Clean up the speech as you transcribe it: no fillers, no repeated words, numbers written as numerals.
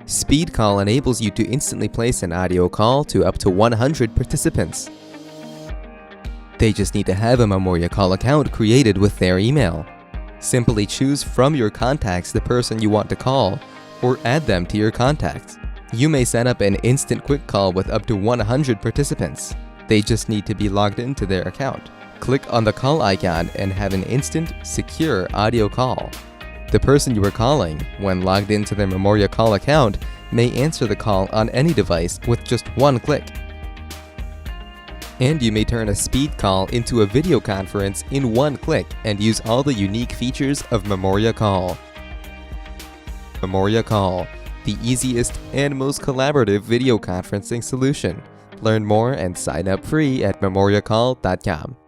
SpeedCall enables you to instantly place an audio call to up to 100 participants. They just need to have a MemoriaCall account created with their email. Simply choose from your contacts the person you want to call, or add them to your contacts. You may set up an instant quick call with up to 100 participants. They just need to be logged into their account. Click on the call icon and have an instant, secure audio call. The person you are calling, when logged into their MemoriaCall account, may answer the call on any device with just one click. And you may turn a speed call into a video conference in one click and use all the unique features of MemoriaCall. MemoriaCall, the easiest and most collaborative video conferencing solution. Learn more and sign up free at memoriacall.com.